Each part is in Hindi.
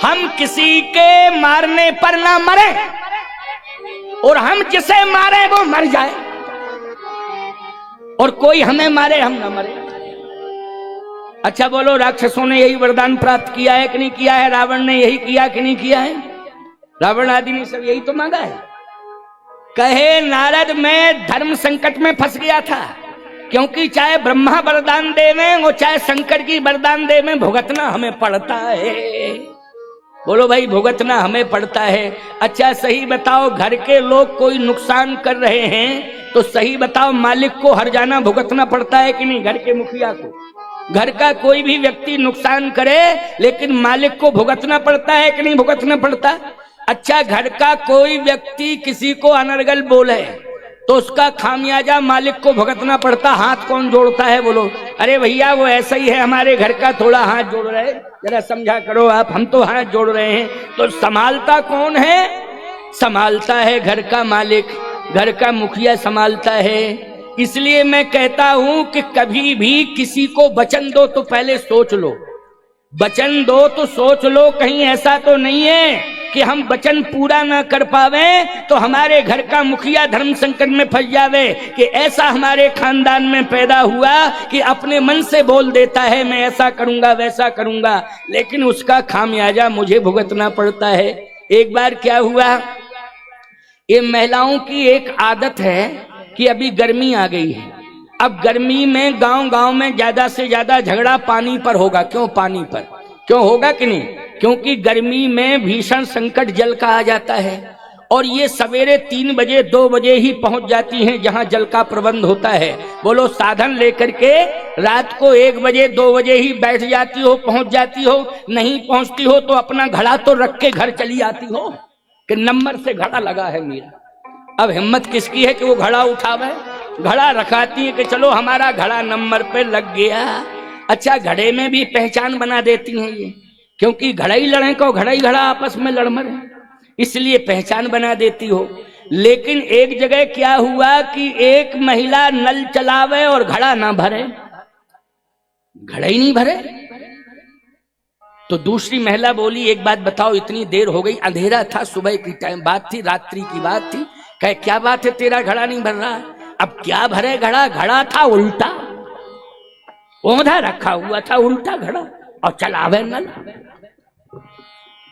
हम किसी के मारने पर ना मरे और हम जिसे मारे वो मर जाए, और कोई हमें मारे हम ना मरे। अच्छा बोलो, राक्षसों ने यही वरदान प्राप्त किया है कि नहीं किया है? रावण ने यही किया कि नहीं किया है? रावण आदि ने सब यही तो मांगा है। कहे नारद, मैं धर्म संकट में फंस गया था, क्योंकि चाहे ब्रह्मा वरदान देवें और चाहे शंकर की वरदान देवें, भुगतना हमें पड़ता है। बोलो भाई, भुगतना हमें पड़ता है। अच्छा सही बताओ, घर के लोग कोई नुकसान कर रहे हैं तो सही बताओ, मालिक को हर जाना भुगतना पड़ता है कि नहीं? घर के मुखिया को, घर का कोई भी व्यक्ति नुकसान करे लेकिन मालिक को भुगतना पड़ता है कि नहीं भुगतना पड़ता? अच्छा, घर का कोई व्यक्ति किसी को अनर्गल बोले तो उसका खामियाजा मालिक को भुगतना पड़ता। हाथ कौन जोड़ता है? बोलो। अरे भैया वो ऐसा ही है, हमारे घर का थोड़ा हाथ जोड़ रहे, जरा समझा करो आप, हम तो हाथ जोड़ रहे हैं। तो संभालता कौन है? संभालता है घर का मालिक, घर का मुखिया संभालता है। इसलिए मैं कहता हूं कि कभी भी किसी को वचन दो तो पहले सोच लो, वचन दो तो सोच लो, कहीं ऐसा तो नहीं है कि हम वचन पूरा ना कर पावे तो हमारे घर का मुखिया धर्म संकट में फंस जावे। कि ऐसा हमारे खानदान में पैदा हुआ कि अपने मन से बोल देता है मैं ऐसा करूंगा वैसा करूंगा, लेकिन उसका खामियाजा मुझे भुगतना पड़ता है। एक बार क्या हुआ, ये महिलाओं की एक आदत है कि अभी गर्मी आ गई है, अब गर्मी में गांव गांव में ज्यादा से ज्यादा झगड़ा पानी पर होगा। क्यों पानी पर? क्यों होगा कि नहीं? क्योंकि गर्मी में भीषण संकट जल का आ जाता है, और ये सवेरे 3 बजे 2 बजे ही पहुंच जाती हैं जहां जल का प्रबंध होता है। बोलो, साधन लेकर के रात को 1 बजे 2 बजे ही बैठ जाती हो, पहुंच जाती हो। नहीं पहुंचती हो तो अपना घड़ा तो रख के घर चली आती हो कि नंबर से घड़ा लगा है मेरा। अब हिम्मत किसकी है कि वो घड़ा उठावे? घड़ा रखाती है कि चलो हमारा घड़ा नंबर पे लग गया। अच्छा, घड़े में भी पहचान बना देती हैं ये, क्योंकि घड़ा ही लड़े को घड़ा ही घड़ा आपस में लड़ मरे, इसलिए पहचान बना देती हो। लेकिन एक जगह क्या हुआ कि एक महिला नल चलावे और घड़ा ना भरे, घड़ा ही नहीं भरे। तो दूसरी महिला बोली, एक बात बताओ, इतनी देर हो गई, अंधेरा था, सुबह की टाइम बात थी, रात्रि की बात थी। कहे क्या बात है, तेरा घड़ा नहीं भर रहा? अब क्या भरे घड़ा? घड़ा था उल्टा, ओंधा रखा हुआ था उल्टा घड़ा, और चलावे नल।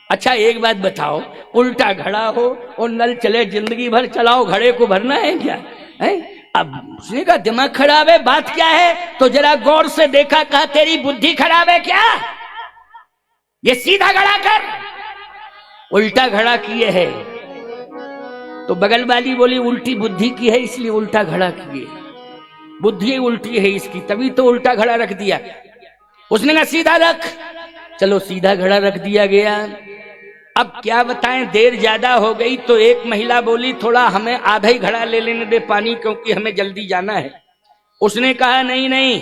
अच्छा एक बात बताओ, उल्टा घड़ा हो और नल चले, जिंदगी भर चलाओ, घड़े को भरना है क्या है? अब उसने कहा दिमाग खराब है, बात क्या है? तो जरा गौर से देखा, कहा तेरी बुद्धि खराब है क्या? ये सीधा घड़ा कर, उल्टा घड़ा किए है। तो बगल वाली बोली उल्टी बुद्धि की है इसलिए उल्टा घड़ा किए, बुद्धि उल्टी है इसकी, तभी तो उल्टा घड़ा रख दिया। उसने कहा सीधा रख, चलो सीधा घड़ा रख दिया गया। अब क्या बताएं, देर ज्यादा हो गई तो एक महिला बोली थोड़ा हमें आधा ही घड़ा ले लेने दे पानी, क्योंकि हमें जल्दी जाना है। उसने कहा नहीं नहीं,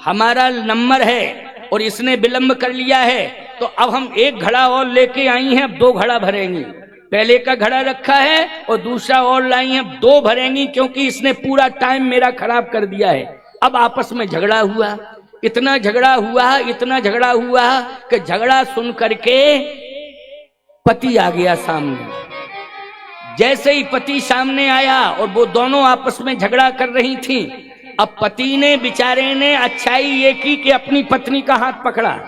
हमारा नंबर है और इसने विलंब कर लिया है, तो अब हम एक घड़ा और लेके आई हैं, अब 2 घड़ा भरेंगी। पहले का घड़ा रखा है और दूसरा और लाई है, 2 भरेंगी, क्योंकि इसने पूरा टाइम मेरा खराब कर दिया है। अब आपस में झगड़ा हुआ, इतना झगड़ा हुआ, इतना झगड़ा हुआ कि झगड़ा सुन करके पति आ गया सामने। जैसे ही पति सामने आया और वो दोनों आपस में झगड़ा कर रही थी, अब पति ने बेचारे ने अच्छाई ये की कि अपनी पत्नी का हाथ पकड़ा।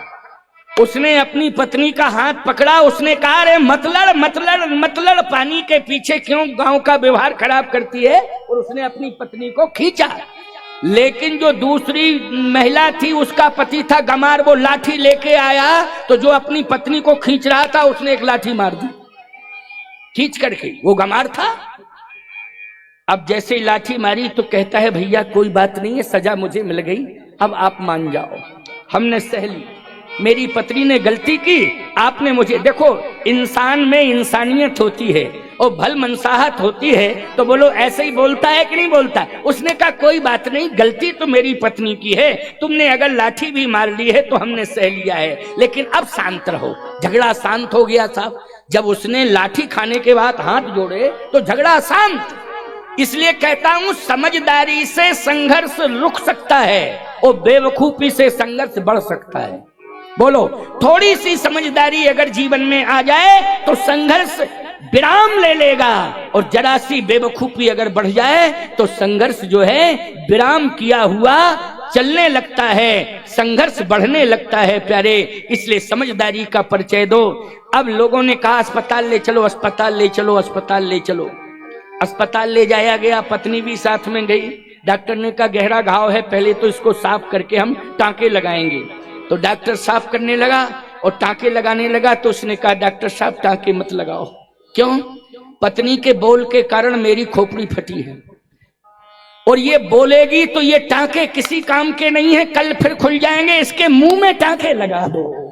उसने अपनी पत्नी का हाथ पकड़ा, उसने कहा अरे मतलड़ पानी के पीछे क्यों गांव का व्यवहार खराब करती है, और उसने अपनी पत्नी को खींचा। लेकिन जो दूसरी महिला थी उसका पति था गमार, वो लाठी लेके आया, तो जो अपनी पत्नी को खींच रहा था उसने एक लाठी मार दी खींच करके, वो गमार था। अब जैसे लाठी मारी तो कहता है भैया कोई बात नहीं है, सजा मुझे मिल गई, अब आप मान जाओ, हमने सह ली, मेरी पत्नी ने गलती की, आपने मुझे, देखो इंसान में इंसानियत होती है और भल मनसाहत होती है, तो बोलो ऐसे ही बोलता है कि नहीं बोलता? उसने कहा कोई बात नहीं, गलती तो मेरी पत्नी की है, तुमने अगर लाठी भी मार ली है तो हमने सह लिया है, लेकिन अब शांत रहो। झगड़ा शांत हो गया साहब। जब उसने लाठी खाने के बाद हाथ जोड़े तो झगड़ा शांत। इसलिए कहता हूं समझदारी से संघर्ष रुक सकता है और बेवकूफी से संघर्ष बढ़ सकता है। बोलो, थोड़ी सी समझदारी अगर जीवन में आ जाए तो संघर्ष विराम ले लेगा, और जरा सी बेवकूफी अगर बढ़ जाए तो संघर्ष जो है विराम किया हुआ चलने लगता है, संघर्ष बढ़ने लगता है प्यारे। इसलिए समझदारी का परिचय दो। अब लोगों ने कहा अस्पताल ले चलो, अस्पताल ले चलो, अस्पताल ले चलो। अस्पताल ले जाया गया, पत्नी भी साथ में गई। डॉक्टर ने कहा गहरा घाव है, पहले तो इसको साफ करके हम टांके लगाएंगे। तो डॉक्टर साफ करने लगा और टांके लगाने लगा। तो उसने कहा डॉक्टर साहब टांके मत लगाओ। क्यों? पत्नी के बोल के कारण मेरी खोपड़ी फटी है, और ये बोलेगी तो ये टांके किसी काम के नहीं है, कल फिर खुल जाएंगे। इसके मुंह में टांके लगा दो।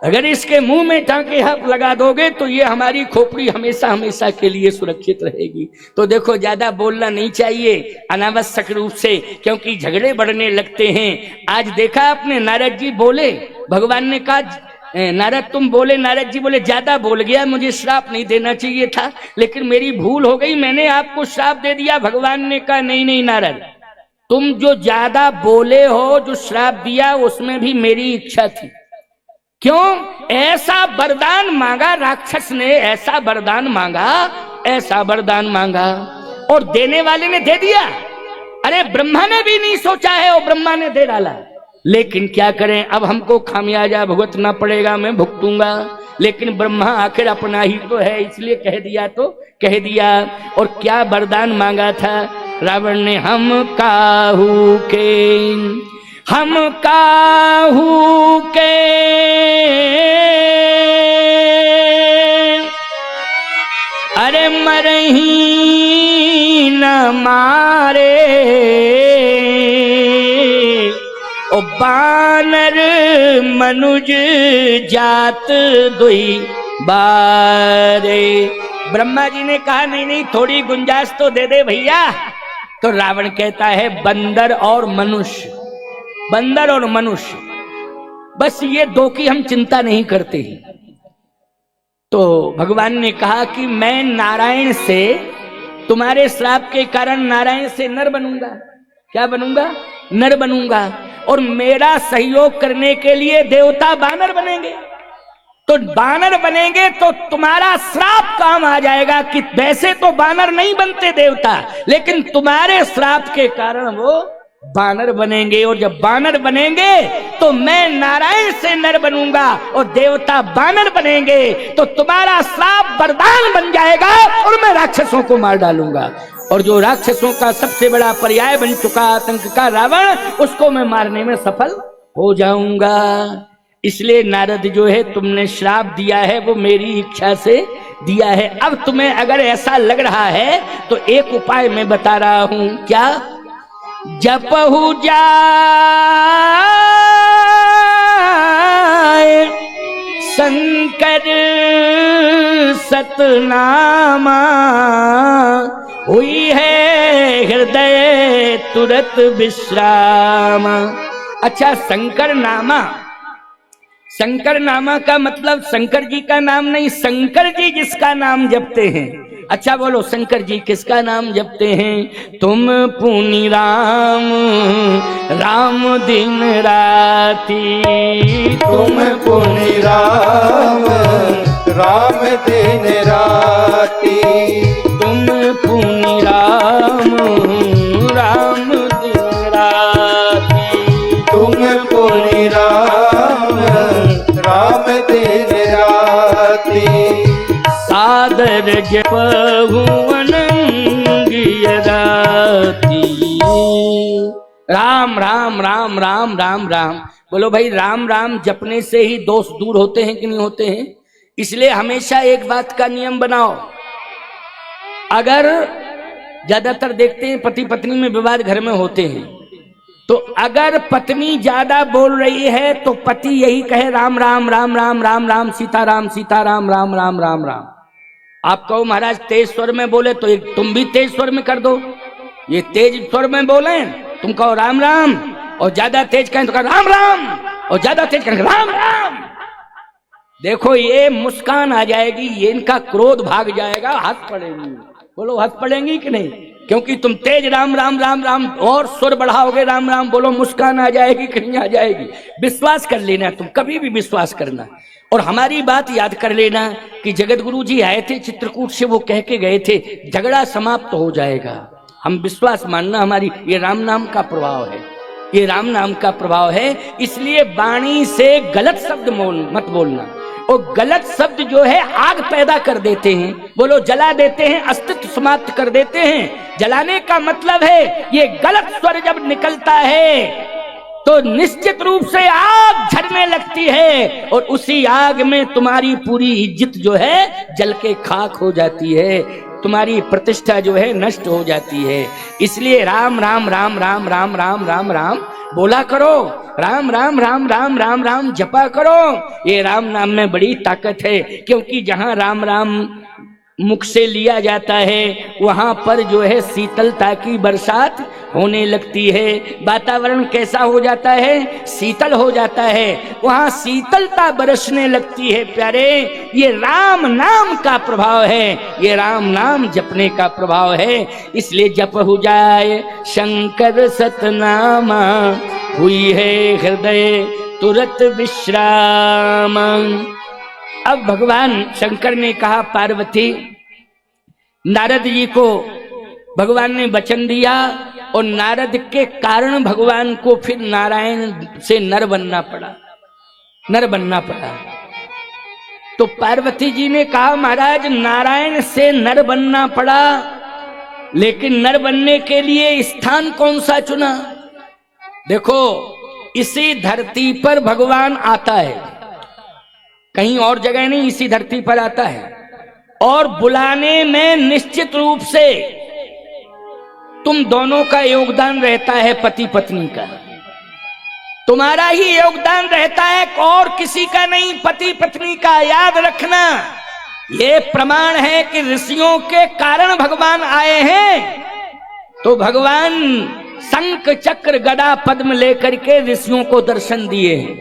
अगर इसके मुंह में टांके आप लगा दोगे तो ये हमारी खोपड़ी हमेशा हमेशा के लिए सुरक्षित रहेगी। तो देखो, ज्यादा बोलना नहीं चाहिए अनावश्यक रूप से, क्योंकि झगड़े बढ़ने लगते हैं। आज देखा आपने, नारद जी बोले, भगवान ने कहा नारद तुम बोले, नारद जी बोले ज्यादा बोल गया, मुझे श्राप नहीं देना चाहिए था, लेकिन मेरी भूल हो गई, मैंने आपको श्राप दे दिया। भगवान ने कहा नहीं नहीं नारद, तुम जो ज्यादा बोले हो, जो श्राप दिया उसमें भी मेरी इच्छा थी। क्यों? ऐसा वरदान मांगा राक्षस ने, ऐसा वरदान मांगा, ऐसा वरदान मांगा, और देने वाले ने दे दिया। अरे ब्रह्मा ने भी नहीं सोचा है और ब्रह्मा ने दे डाला। लेकिन क्या करें, अब हमको खामियाजा भुगतना पड़ेगा, मैं भुगतूंगा। लेकिन ब्रह्मा आखिर अपना ही तो है, इसलिए कह दिया तो कह दिया। और क्या वरदान मांगा था रावण ने? हम काहू के अरे मरही न मारे, ओ बानर मनुज जात दुई बारे। ब्रह्मा जी ने कहा नहीं नहीं, थोड़ी गुंजाइश तो दे दे भैया। तो रावण कहता है बंदर और मनुष्य, बंदर और मनुष्य, बस ये दो की हम चिंता नहीं करते। तो भगवान ने कहा कि मैं नारायण से, तुम्हारे श्राप के कारण नारायण से नर बनूंगा। क्या बनूंगा? नर बनूंगा। और मेरा सहयोग करने के लिए देवता बानर बनेंगे। तो बानर बनेंगे तो तुम्हारा श्राप काम आ जाएगा कि वैसे तो बानर नहीं बनते देवता, लेकिन तुम्हारे श्राप के कारण वो बानर बनेंगे। और जब बानर बनेंगे तो मैं नारायण से नर बनूंगा और देवता बानर बनेंगे, तो तुम्हारा श्राप वरदान बन जाएगा और मैं राक्षसों को मार डालूंगा। और जो राक्षसों का सबसे बड़ा पर्याय बन चुका आतंक का रावण, उसको मैं मारने में सफल हो जाऊंगा। इसलिए नारद जो है, तुमने श्राप दिया है वो मेरी इच्छा से दिया है। अब तुम्हें अगर ऐसा लग रहा है तो एक उपाय मैं बता रहा हूं। क्या? जपहु जाए शंकर सतनामा, हुई है हृदय तुरंत विश्राम। अच्छा, शंकर नामा, शंकर नामा का मतलब शंकर जी का नाम नहीं, शंकर जी जिसका नाम जपते हैं। अच्छा बोलो, शंकर जी किसका नाम जपते हैं? तुम पुनि राम राम दिन राती, तुम पुनि राम राम दिन राती, तुम पुनि राम राम दिन राती, तुम पुनि राम राम दिन राती, सादर जपहु अनंगिय राती। राम राम राम राम राम राम। बोलो भाई, राम राम जपने से ही दोष दूर होते हैं कि नहीं होते हैं? इसलिए हमेशा एक बात का नियम बनाओ। अगर ज्यादातर देखते हैं पति पत्नी में विवाद घर में होते हैं, तो अगर पत्नी ज्यादा बोल रही है तो पति यही कहे राम राम राम राम राम राम सीताराम सीताराम राम राम राम राम। आप कहो महाराज तेज स्वर में बोले तो तुम भी तेज स्वर में कर दो। ये तेज स्वर में बोले तुम कहो राम राम, और ज्यादा तेज कहें तो कहो राम राम, और ज्यादा तेज कहें राम राम। देखो ये मुस्कान आ जाएगी, ये इनका क्रोध भाग जाएगा, हंस पड़ेंगी। बोलो हंस पड़ेंगी कि नहीं? क्योंकि तुम तेज राम राम राम राम और सुर बढ़ाओगे, राम राम बोलो, मुस्कान आ जाएगी, कहीं आ जाएगी। विश्वास कर लेना, तुम कभी भी विश्वास करना। और हमारी बात याद कर लेना कि जगत गुरु जी आए थे चित्रकूट से, वो कह के गए थे झगड़ा समाप्त हो जाएगा। हम विश्वास मानना, हमारी ये राम नाम का प्रभाव है, ये राम नाम का प्रभाव है। इसलिए वाणी से गलत शब्द मत बोलना। और गलत शब्द जो है आग पैदा कर देते हैं, बोलो जला देते हैं, अस्तित्व समाप्त कर देते हैं। जलाने का मतलब है ये गलत स्वर जब निकलता है तो निश्चित रूप से आग झड़ने लगती है, और उसी आग में तुम्हारी पूरी इज्जत जो है जल के खाक हो जाती है, तुम्हारी प्रतिष्ठा जो है नष्ट हो जाती है। इसलिए राम राम राम राम राम राम राम राम बोला करो, राम राम राम राम राम राम जपा करो। ये राम नाम में बड़ी ताकत है, क्योंकि जहां राम राम मुख से लिया जाता है वहां पर जो है शीतलता की बरसात होने लगती है। वातावरण कैसा हो जाता है? शीतल हो जाता है, वहां शीतलता बरसने लगती है। प्यारे, ये राम नाम का प्रभाव है, ये राम नाम जपने का प्रभाव है। इसलिए जप हो जाए शंकर सतनामा, हुई है हृदय तुरत विश्राम। अब भगवान शंकर ने कहा पार्वती, नारद जी को भगवान ने वचन दिया, और नारद के कारण भगवान को फिर नारायण से नर बनना पड़ा, नर बनना पड़ा। तो पार्वती जी ने कहा महाराज नारायण से नर बनना पड़ा, लेकिन नर बनने के लिए स्थान कौन सा चुना? देखो, इसी धरती पर भगवान आता है, कहीं और जगह नहीं, इसी धरती पर आता है। और बुलाने में निश्चित रूप से तुम दोनों का योगदान रहता है, पति पत्नी का तुम्हारा ही योगदान रहता है, और किसी का नहीं, पति पत्नी का। याद रखना, ये प्रमाण है कि ऋषियों के कारण भगवान आए हैं। तो भगवान शंख चक्र गदा पद्म लेकर के ऋषियों को दर्शन दिए हैं,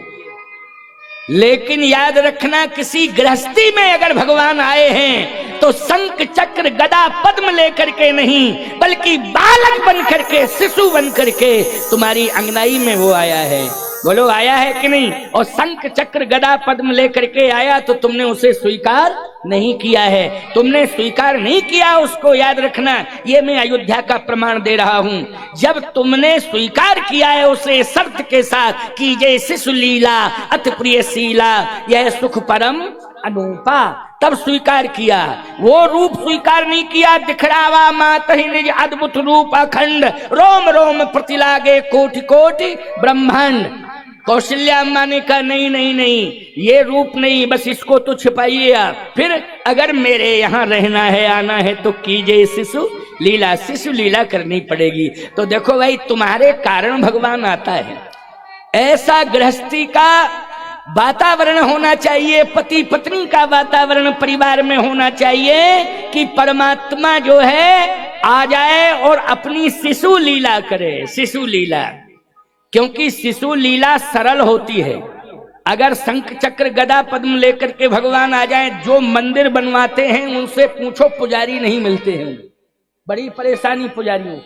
लेकिन याद रखना किसी गृहस्थी में अगर भगवान आए हैं तो शंख चक्र गदा पद्म लेकर के नहीं, बल्कि बालक बन करके, शिशु बन करके तुम्हारी अंगनाई में वो आया है। बोलो आया है कि नहीं? और शंख चक्र गदा पद्म लेकर के आया तो तुमने उसे स्वीकार नहीं किया है, तुमने स्वीकार नहीं किया उसको। याद रखना, ये मैं अयोध्या का प्रमाण दे रहा हूं। जब तुमने स्वीकार किया है उसे शर्त के साथ कि जय शिशु लीला अति प्रिय शीला, यह सुख परम अनूपा, तब स्वीकार किया। वो रूप स्वीकार नहीं किया, दिखरावा मात ही निज अद्भुत रूप अखंड, रोम रोम प्रतिलागे कोटि कोटि ब्रह्मांड। कौशल्या अम्मा ने कहा नहीं नहीं नहीं, ये रूप नहीं, बस इसको तो छिपाइए आप। फिर अगर मेरे यहाँ रहना है, आना है तो कीजिए शिशु लीला, शिशु लीला करनी पड़ेगी। तो देखो भाई, तुम्हारे कारण भगवान आता है। ऐसा गृहस्थी का वातावरण होना चाहिए, पति पत्नी का वातावरण परिवार में होना चाहिए कि परमात्मा जो है आ जाए और अपनी शिशु लीला करे, शिशु लीला। क्योंकि शिशु लीला सरल होती है। अगर शंख चक्र गदा पद्म लेकर के भगवान आ जाए, जो मंदिर बनवाते हैं उनसे पूछो, पुजारी नहीं मिलते हैं, बड़ी परेशानी पुजारियों।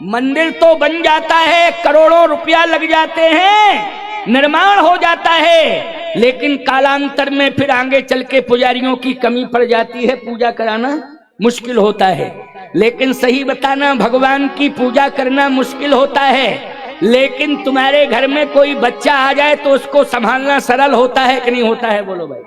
मंदिर तो बन जाता है, करोड़ों रुपया लग जाते हैं, निर्माण हो जाता है, लेकिन कालांतर में फिर आगे चल के पुजारियों की कमी पड़ जाती है, पूजा कराना मुश्किल होता है। लेकिन सही बताना, भगवान की पूजा करना मुश्किल होता है, लेकिन तुम्हारे घर में कोई बच्चा आ जाए तो उसको संभालना सरल होता है कि नहीं होता है? बोलो भाई।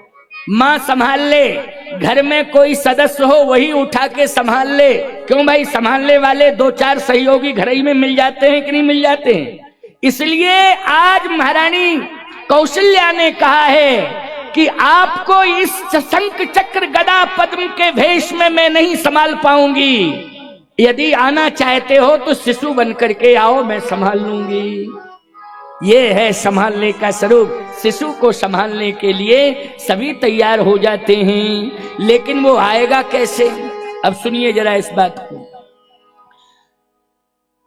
माँ संभाल ले, घर में कोई सदस्य हो वही उठा के संभाल ले। क्यों भाई? संभालने वाले दो चार सहयोगी घर ही में मिल जाते हैं कि नहीं मिल जाते हैं? इसलिए आज महारानी कौशल्या ने कहा है कि आपको इस शंख चक्र गदा पद्म के भेष में मैं नहीं संभाल पाऊंगी, यदि आना चाहते हो तो शिशु बन करके आओ, मैं संभाल लूंगी। ये है संभालने का स्वरूप। शिशु को संभालने के लिए सभी तैयार हो जाते हैं, लेकिन वो आएगा कैसे? अब सुनिए जरा इस बात को।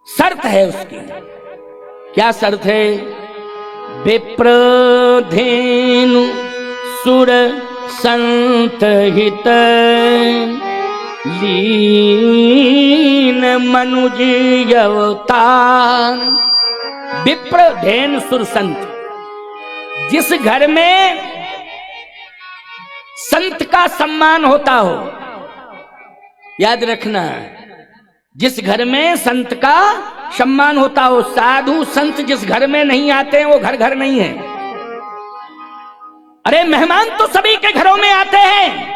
शर्त है उसकी। क्या शर्त है? विप्र धेनु सुर संत हित, लीन मनुज अवतार। विप्र धेन सुर संत। जिस घर में संत का सम्मान होता हो, याद रखना, जिस घर में संत का सम्मान होता हो। साधु संत जिस घर में नहीं आते हैं वो घर घर नहीं है। अरे मेहमान तो सभी के घरों में आते हैं,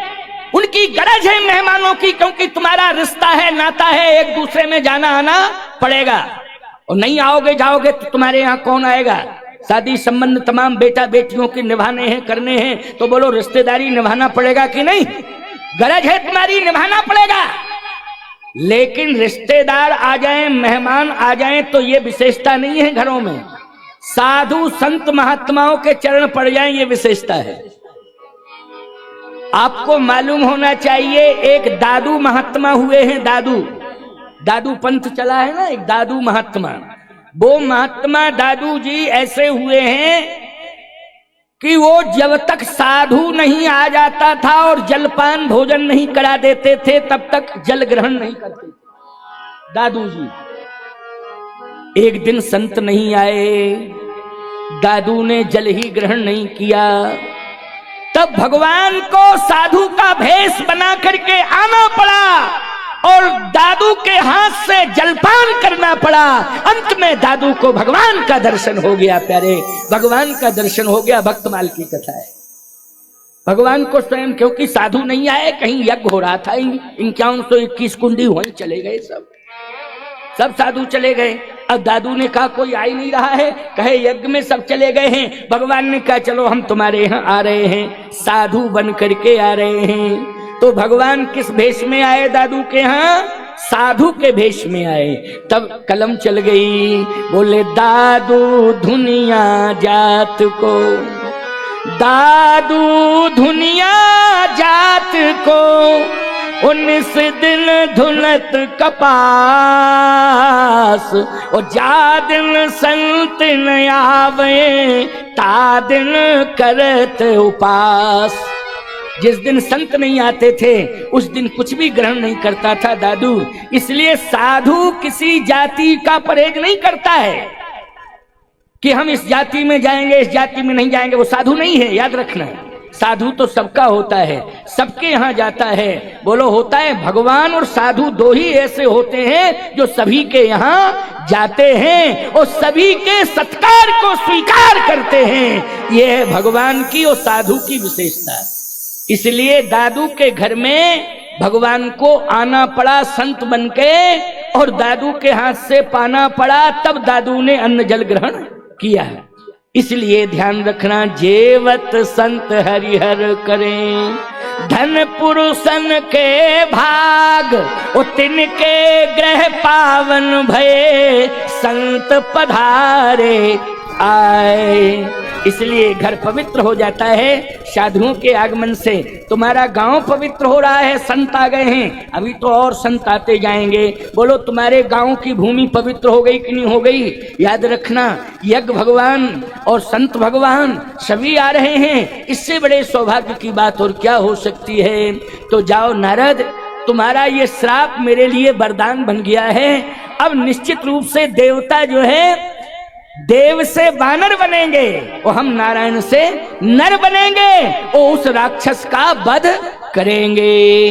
उनकी गरज है मेहमानों की, क्योंकि तुम्हारा रिश्ता है, नाता है, एक दूसरे में जाना आना पड़ेगा। और नहीं आओगे जाओगे तो तुम्हारे यहाँ कौन आएगा? शादी संबंध तमाम बेटा बेटियों के निभाने हैं, करने हैं, तो बोलो रिश्तेदारी निभाना पड़ेगा कि नहीं? गरज है तुम्हारी, निभाना पड़ेगा। लेकिन रिश्तेदार आ जाएं, मेहमान आ जाएं तो ये विशेषता नहीं है घरों में। साधु संत महात्माओं के चरण पड़ जाएं, ये विशेषता है। आपको मालूम होना चाहिए, एक दादू महात्मा हुए हैं। दादू पंथ चला है ना, एक दादू महात्मा। वो महात्मा दादू जी ऐसे हुए हैं कि वो जब तक साधु नहीं आ जाता था और जलपान भोजन नहीं करा देते थे, तब तक जल ग्रहण नहीं करते थे दादू जी। एक दिन संत नहीं आए, दादू ने जल ही ग्रहण नहीं किया, तब भगवान को साधु का भेष बना करके आना पड़ा और दादू के हाथ से जलपान करना पड़ा। अंत में दादू को भगवान का दर्शन हो गया। प्यारे, भगवान का दर्शन हो गया। भक्तमाल की कथा है। भगवान को स्वयं, क्योंकि साधु नहीं आए, कहीं यज्ञ हो रहा था, 5121 कुंडी वहीं चले गए, सब साधु चले गए। अब दादू ने कहा कोई आ ही नहीं रहा है, कहे यज्ञ में सब चले गए हैं। भगवान ने कहा चलो हम तुम्हारे यहाँ आ रहे हैं, साधु बन करके आ रहे हैं। तो भगवान किस भेष में आए? दादू के यहाँ साधु के भेष में आए। तब कलम चल गई, बोले दादू धुनिया जात को, दादू धुनिया जात को, 19 दिन धुनत कपास, और जा दिन संत न आवे, ता दिन करत उपास। जिस दिन संत नहीं आते थे उस दिन कुछ भी ग्रहण नहीं करता था दादू। इसलिए साधु किसी जाति का परहेज नहीं करता है कि हम इस जाति में जाएंगे, इस जाति में नहीं जाएंगे। वो साधु नहीं है, याद रखना। साधु तो सबका होता है, सबके यहाँ जाता है। बोलो होता है। भगवान और साधु दो ही ऐसे होते हैं जो सभी के यहाँ जाते हैं और सभी के सत्कार को स्वीकार करते हैं। यह है भगवान की और साधु की विशेषता। इसलिए दादू के घर में भगवान को आना पड़ा संत बनके, और दादू के हाथ से पाना पड़ा, तब दादू ने अन्न जल ग्रहण किया है। इसलिए ध्यान रखना, जेवत संत हरिहर करें, धन पुरुषन के भाग, ओ तिनके ग्रह पावन भये, संत पधारे आए। इसलिए घर पवित्र हो जाता है साधुओं के आगमन से। तुम्हारा गांव पवित्र हो रहा है, संत आ गए हैं, अभी तो और संत आते जाएंगे। बोलो तुम्हारे गांव की भूमि पवित्र हो गई कि नहीं हो गई? याद रखना, यज्ञ भगवान और संत भगवान सभी आ रहे हैं। इससे बड़े सौभाग्य की बात और क्या हो सकती है? तो जाओ नारद, तुम्हारा ये श्राप मेरे लिए वरदान बन गया है। अब निश्चित रूप से देवता जो है देव से वानर बनेंगे और हम नारायण से नर बनेंगे और उस राक्षस का वध करेंगे।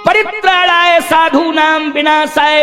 परित्राणाय साधूनां विनाशाय